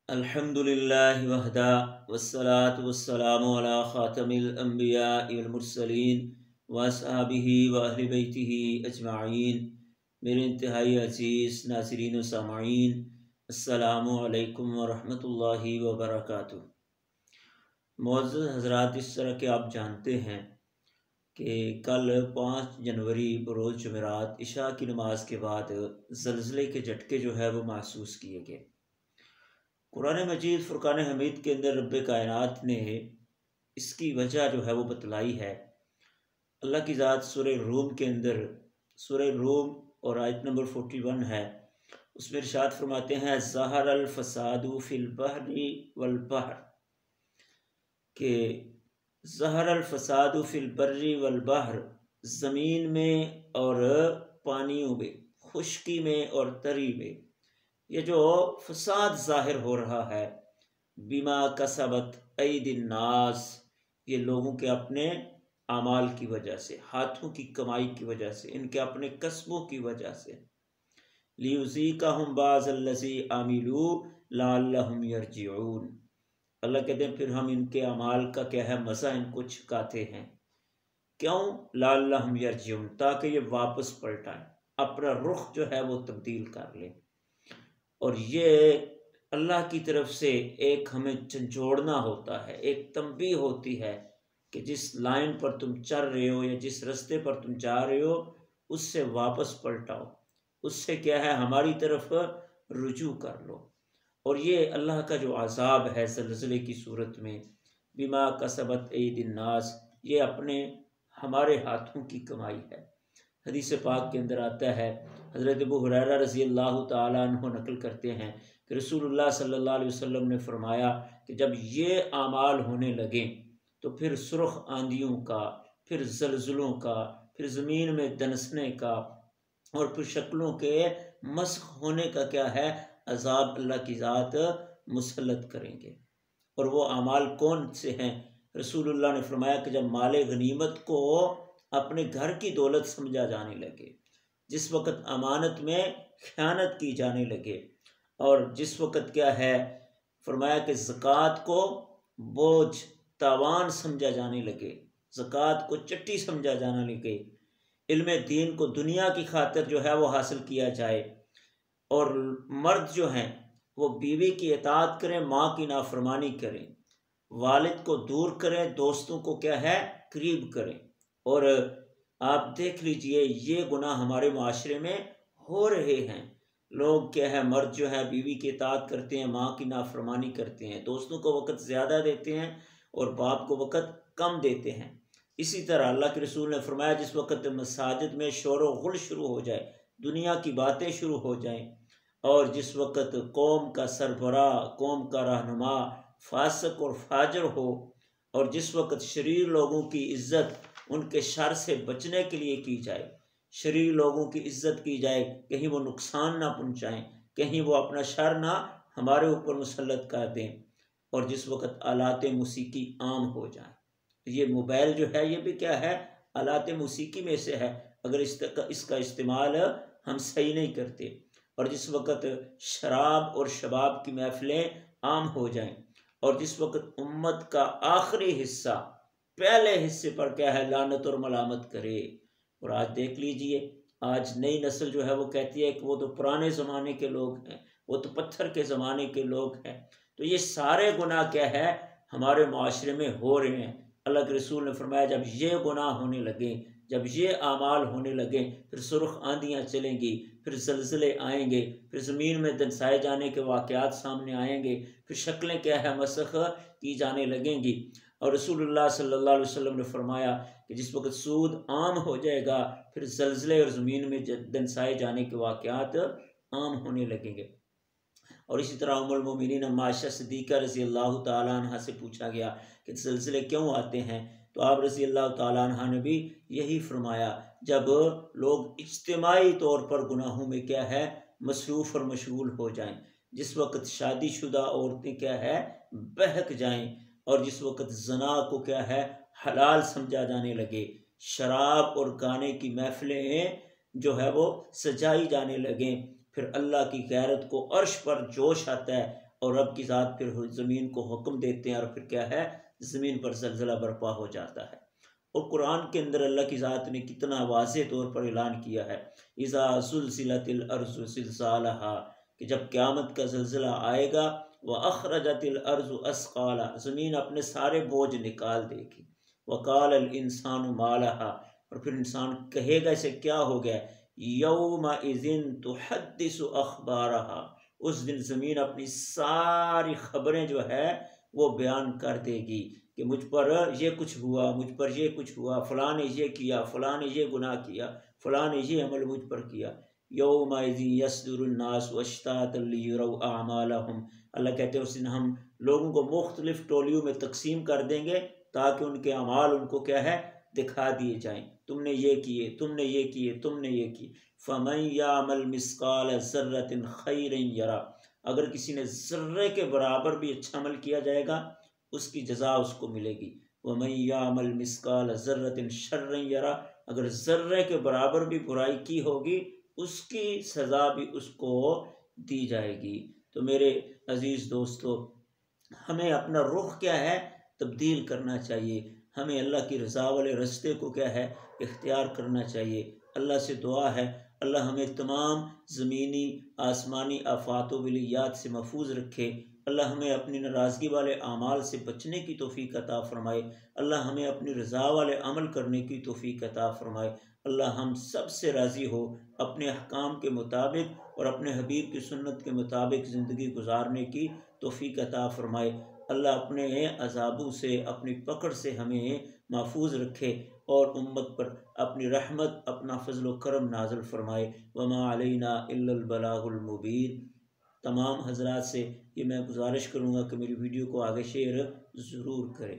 الحمدللہ وحدہ والصلاة والسلام علی خاتم الانبیاء والمرسلین واصحابہ واہل بیتہ اجمعین۔ میرے انتہائی عزیز ناظرین و سامعین، السلام علیکم ورحمۃ اللہ وبرکاتہ۔ معزز حضرات، اس طرح کہ آپ جانتے ہیں کہ کل 5 جنوری بروز جمعرات عشاء کی نماز کے بعد زلزلے کے جھٹکے جو ہے وہ محسوس کیے گئے۔ قرآن مجید فرقان حمید کے اندر رب کائنات نے اس کی وجہ جو ہے وہ بتلائی ہے۔ اللہ کی ذات سورہ روم کے اندر، سورہ روم اور آیت نمبر 41 ہے، اس میں ارشاد فرماتے ہیں ظہر الفساد فی البحر والبحر، کہ ظہر الفساد فی البر والبحر، زمین میں اور پانیوں میں، خشکی میں اور تری میں یہ جو فساد ظاہر ہو رہا ہے، بما کسبت اید الناس، یہ لوگوں کے اپنے اعمال کی وجہ سے، ہاتھوں کی کمائی کی وجہ سے، ان کے اپنے کسبوں کی وجہ سے، لیذیقہم بعض الذی عملوا لعلہم یرجعون۔ اللہ کہتے ہیں پھر ہم ان کے اعمال کا کیا ہے، مزہ ان کو چکھاتے ہیں۔ کیوں؟ لعلہم یرجعون، تاکہ یہ واپس پلٹائیں، اپنا رخ جو ہے وہ تبدیل کر لیں۔ اور یہ اللہ کی طرف سے ایک ہمیں جھنجھوڑنا ہوتا ہے، ایک تنبیہ ہوتی ہے کہ جس لائن پر تم چل رہے ہو یا جس رستے پر تم جا رہے ہو اس سے واپس پلٹاؤ، اس سے کیا ہے ہماری طرف رجوع کر لو۔ اور یہ اللہ کا جو عذاب ہے زلزلے کی صورت میں، بما کسبت اید الناس، یہ اپنے ہمارے ہاتھوں کی کمائی ہے۔ حدیث پاک کے اندر آتا ہے، حضرت ابو ہریرہ رضی اللہ تعالیٰ عنہ نقل کرتے ہیں کہ رسول اللہ صلی اللہ علیہ وسلم نے فرمایا کہ جب یہ اعمال ہونے لگیں تو پھر سرخ آندھیوں کا، پھر زلزلوں کا، پھر زمین میں دنسنے کا اور پھر شکلوں کے مسخ ہونے کا کیا ہے، عذاب اللہ کی ذات مسلط کریں گے۔ اور وہ اعمال کون سے ہیں؟ رسول اللہ نے فرمایا کہ جب مال غنیمت کو اپنے گھر کی دولت سمجھا جانے لگے، جس وقت امانت میں خیانت کی جانے لگے، اور جس وقت کیا ہے فرمایا کہ زکوٰۃ کو بوجھ تاوان سمجھا جانے لگے، زکوٰۃ کو چٹی سمجھا جانے لگے، علم دین کو دنیا کی خاطر جو ہے وہ حاصل کیا جائے، اور مرد جو ہیں وہ بیوی کی اطاعت کریں، ماں کی نافرمانی کریں، والد کو دور کریں، دوستوں کو کیا ہے قریب کریں۔ اور آپ دیکھ لیجئے یہ گناہ ہمارے معاشرے میں ہو رہے ہیں۔ لوگ کیا ہے، مرد جو ہے بیوی کی اطاعت کرتے ہیں، ماں کی نافرمانی کرتے ہیں، دوستوں کو وقت زیادہ دیتے ہیں اور باپ کو وقت کم دیتے ہیں۔ اسی طرح اللہ کے رسول نے فرمایا جس وقت مساجد میں شور و غل شروع ہو جائے، دنیا کی باتیں شروع ہو جائیں، اور جس وقت قوم کا سربراہ، قوم کا رہنما فاسق اور فاجر ہو، اور جس وقت شریر لوگوں کی عزت ان کے شر سے بچنے کے لیے کی جائے، شریر لوگوں کی عزت کی جائے، کہیں وہ نقصان نہ پہنچائیں، کہیں وہ اپنا شر نہ ہمارے اوپر مسلط کر دیں، اور جس وقت آلات موسیقی عام ہو جائیں۔ یہ موبائل جو ہے یہ بھی کیا ہے، آلات موسیقی میں سے ہے، اگر اس کا استعمال ہم صحیح نہیں کرتے، اور جس وقت شراب اور شباب کی محفلیں عام ہو جائیں، اور جس وقت امت کا آخری حصہ پہلے حصے پر کیا ہے لعنت اور ملامت کرے۔ اور آج دیکھ لیجئے، آج نئی نسل جو ہے وہ کہتی ہے کہ وہ تو پرانے زمانے کے لوگ ہیں، وہ تو پتھر کے زمانے کے لوگ ہیں۔ تو یہ سارے گناہ کیا ہے ہمارے معاشرے میں ہو رہے ہیں۔ اللہ کے رسول نے فرمایا جب یہ گناہ ہونے لگیں، جب یہ اعمال ہونے لگیں، پھر سرخ آندھیاں چلیں گی، پھر زلزلے آئیں گے، پھر زمین میں دنسائے جانے کے واقعات سامنے آئیں گے، پھر شکلیں کیا ہے مسخ کی جانے لگیں گی۔ اور رسول اللہ صلی اللہ علیہ وسلم نے فرمایا کہ جس وقت سود عام ہو جائے گا، پھر زلزلے اور زمین میں دنسائے جانے کے واقعات عام ہونے لگیں گے۔ اور اسی طرح ام المومنین عائشہ صدیقہ رضی اللہ تعالیٰ عنہ سے پوچھا گیا کہ زلزلے کیوں آتے ہیں، تو آپ رضی اللہ تعالیٰ عنہ نے بھی یہی فرمایا جب لوگ اجتماعی طور پر گناہوں میں کیا ہے مصروف اور مشغول ہو جائیں، جس وقت شادی شدہ عورتیں کیا ہے بہک جائیں، اور جس وقت زنا کو کیا ہے حلال سمجھا جانے لگے، شراب اور گانے کی محفلیں جو ہے وہ سجائی جانے لگیں، پھر اللہ کی غیرت کو عرش پر جوش آتا ہے، اور رب کی ذات پھر زمین کو حکم دیتے ہیں اور پھر کیا ہے زمین پر زلزلہ برپا ہو جاتا ہے۔ اور قرآن کے اندر اللہ کی ذات نے کتنا واضح طور پر اعلان کیا ہے، اذا زلزلت الارض زلزالہا، کہ جب قیامت کا زلزلہ آئے گا، وَأَخْرَجَتِ الْأَرْضُ أَثْقَالَهَا، زمین اپنے سارے بوجھ نکال دے گی، وَقَالَ الْإِنسَانُ مَا لَهَا، اور پھر انسان کہے گا اسے کیا ہو گیا، يَوْمَئِذٍ تُحَدِّثُ أَخْبَارَهَا، اس دن زمین اپنی ساری خبریں جو ہے وہ بیان کر دے گی کہ مجھ پر یہ کچھ ہوا، مجھ پر یہ کچھ ہوا، فلاں نے یہ کیا، فلاں نے یہ گناہ کیا، فلاں نے یہ عمل مجھ پر کیا۔ یومئذ یصدر الناس اشتاتا لیروا اعمالهم، اللہ کہتے ہیں اس دن ہم لوگوں کو مختلف ٹولیوں میں تقسیم کر دیں گے تاکہ ان کے اعمال ان کو کیا ہے دکھا دیے جائیں، تم نے یہ کیے، تم نے یہ کیے، تم نے یہ کی۔ فمن یعمل مثقال ذرۃ خیرا یرہ، اگر کسی نے ذرے کے برابر بھی اچھا عمل کیا جائے گا اس کی جزا اس کو ملے گی۔ ومن یعمل مثقال ذرۃ شرا یرہ، اگر ذرے کے برابر بھی برائی کی ہوگی اس کی سزا بھی اس کو دی جائے گی۔ تو میرے عزیز دوستو، ہمیں اپنا رخ کیا ہے تبدیل کرنا چاہیے، ہمیں اللہ کی رضا والے رستے کو کیا ہے اختیار کرنا چاہیے۔ اللہ سے دعا ہے اللہ ہمیں تمام زمینی آسمانی آفات و بلیات سے محفوظ رکھے، اللہ ہمیں اپنی ناراضگی والے اعمال سے بچنے کی توفیق عطا فرمائے، اللہ ہمیں اپنی رضا والے عمل کرنے کی توفیق عطا فرمائے، اللہ ہم سب سے راضی ہو، اپنے احکام کے مطابق اور اپنے حبیب کی سنت کے مطابق زندگی گزارنے کی توفیق عطا فرمائے، اللہ اپنے عذابوں سے اپنی پکڑ سے ہمیں محفوظ رکھے اور امت پر اپنی رحمت اپنا فضل و کرم نازل فرمائے۔ وما علینا الا البلاغ المبین۔ تمام حضرات سے یہ میں گزارش کروں گا کہ میری ویڈیو کو آگے شیئر ضرور کریں۔